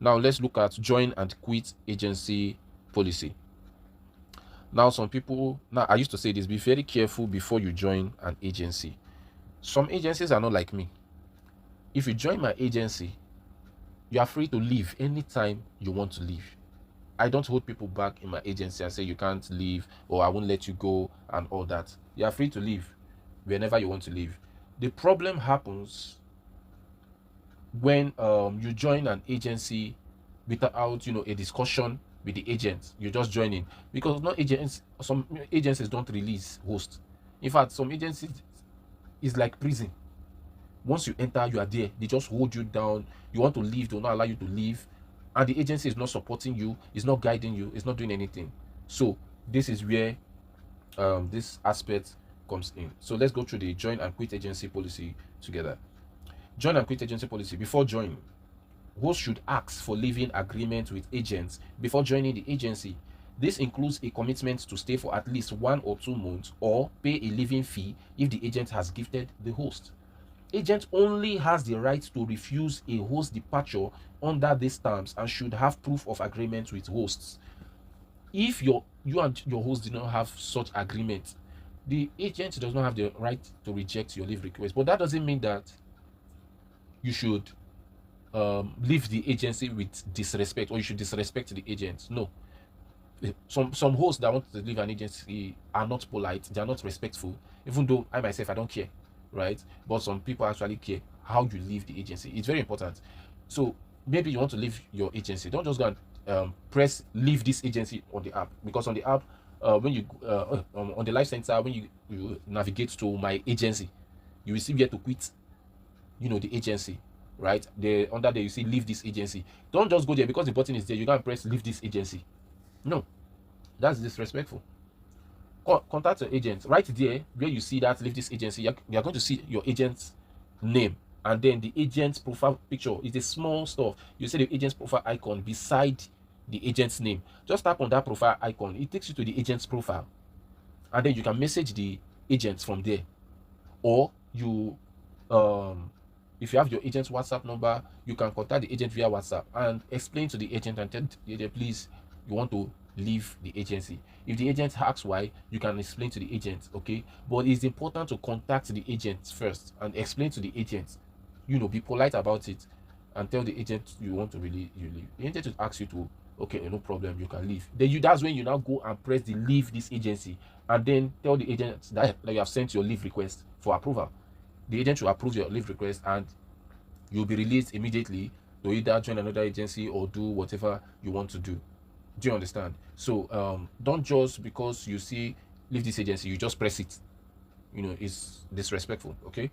Now let's look at join and quit agency policy. Now some people, now I used to say this, be very careful before you join an agency. Some agencies are not like me. If you join my agency, you are free to leave anytime you want to leave. I don't hold people back in my agency and say you can't leave or I won't let you go and all that. You are free to leave whenever you want to leave. The problem happens when you join an agency without a discussion with the agent. You just join in, because no agents, some agencies don't release hosts. In fact, some agencies is like prison. Once you enter, you are there. They just hold you down. You want to leave, they will not allow you to leave, and the agency is not supporting you, is not guiding you, is not doing anything. So this is where this aspect comes in. So let's go through the join and quit agency policy together. Join and quit agency policy. Before joining, hosts should ask for leaving agreement with agents before joining the agency. This includes a commitment to stay for at least 1 or 2 months or pay a leaving fee if the agent has gifted the host. Agent only has the right to refuse a host departure under these terms and should have proof of agreement with hosts. If you and your host do not have such agreement, the agent does not have the right to reject your leave request. But that doesn't mean that you should leave the agency with disrespect, or you should disrespect the agent. No. Some hosts that want to leave an agency are not polite, they are not respectful, even though I myself, I don't care, right? But some people actually care how you leave the agency. It's very important. So maybe you want to leave your agency, don't just go and press leave this agency on the app, because on the app, when you on the live center, when you navigate to my agency, you will see where to quit the agency, right? Under there you see leave this agency. Don't just go there because the button is there, you can't press leave this agency. No, that's disrespectful. Contact your agent. Right there where you see that leave this agency, you're going to see your agent's name, and then the agent's profile picture is a small stuff. You see the agent's profile icon beside the agent's name. Just tap on that profile icon, it takes you to the agent's profile, and then you can message the agents from there. Or you if you have your agent's WhatsApp number, you can contact the agent via WhatsApp and explain to the agent and tell the agent, please, you want to leave the agency. If the agent asks why, you can explain to the agent, okay? But it's important to contact the agent first and explain to the agent, be polite about it, and tell the agent you want to leave. The agent will ask you to, okay, no problem, you can leave. Then that's when you now go and press the leave this agency, and then tell the agent that you have sent your leave request for approval. The agent will approve your leave request, and you'll be released immediately to either join another agency or do whatever you want to do. Do you understand? So don't just because you see leave this agency, you just press it. It's disrespectful. Okay.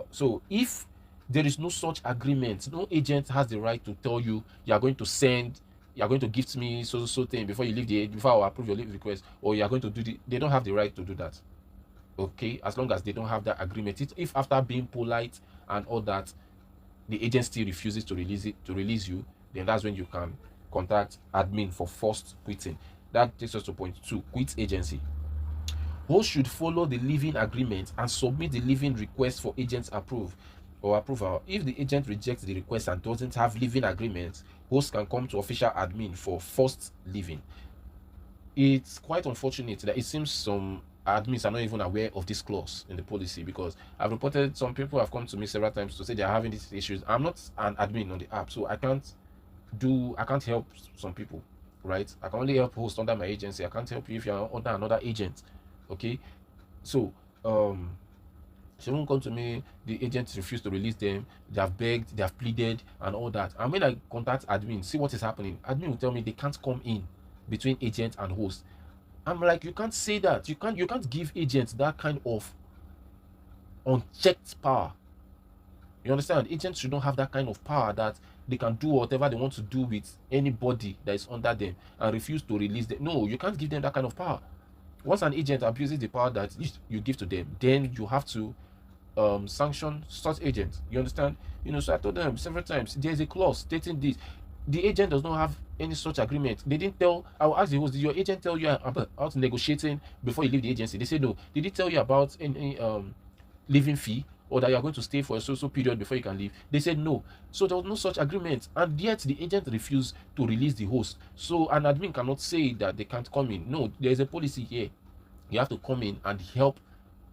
So if there is no such agreement, no agent has the right to tell you you are going to gift me so thing before you leave before I approve your leave request, or you are going to do they don't have the right to do that. Okay, as long as they don't have that agreement. If after being polite and all that, the agency refuses to release you, then that's when you can contact admin for forced quitting. That takes us to point 2, quit agency. Hosts should follow the leaving agreement and submit the leaving request for agent's approval. If the agent rejects the request and doesn't have leaving agreement, hosts can come to official admin for forced leaving. It's quite unfortunate that it seems some admins are not even aware of this clause in the policy, because I've reported some people have come to me several times to say they are having these issues. I'm not an admin on the app, so I can't help some people, right? I can only help host under my agency. I can't help you if you're under another agent. Okay, so she won't come to me, the agent refused to release them, they have begged, they have pleaded and all that, and when I contact admin, see what is happening, admin will tell me they can't come in between agent and host. I'm like, you can't say that. You can't give agents that kind of unchecked power. You understand? Agents should not have that kind of power that they can do whatever they want to do with anybody that is under them and refuse to release them. No, you can't give them that kind of power. Once an agent abuses the power that you give to them, then you have to sanction such agents. You understand? So I told them several times, there's a clause stating this. The agent does not have any such agreement. They didn't tell. I will ask the host, did your agent tell you about negotiating before you leave the agency? They said no. Did he tell you about any leaving fee or that you are going to stay for a so period before you can leave? They said no. So there was no such agreement, and yet the agent refused to release the host. So an admin cannot say that they can't come in. No, there is a policy here. You have to come in and help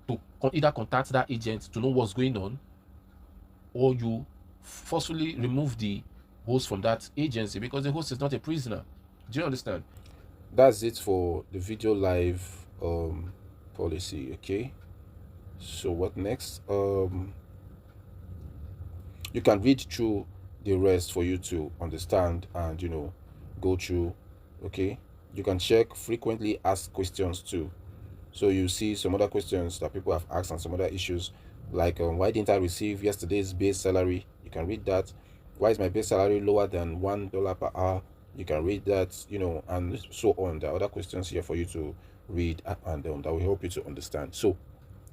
to either contact that agent to know what's going on, or you forcefully remove the host from that agency, because the host is not a prisoner. Do you understand? That's it for the video live policy. Okay, so what next? You can read through the rest for you to understand and go through. Okay, you can check frequently asked questions too. So you see some other questions that people have asked and some other issues, like why didn't I receive yesterday's base salary? You can read that. Why is my base salary lower than $1 per hour? You can read that, and so on. There are other questions here for you to read, and that will help you to understand. So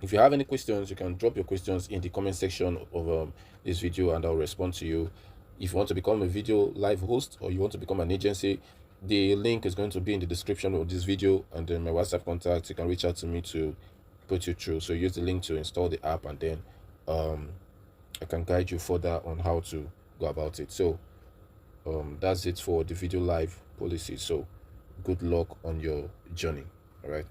if you have any questions, you can drop your questions in the comment section of this video, and I'll respond to you. If you want to become a video live host, or you want to become an agency, the link is going to be in the description of this video, and then my WhatsApp contact. You can reach out to me to put you through. So use the link to install the app, and then I can guide you further on how to go about it. So that's it for the video live policy. So good luck on your journey. All right.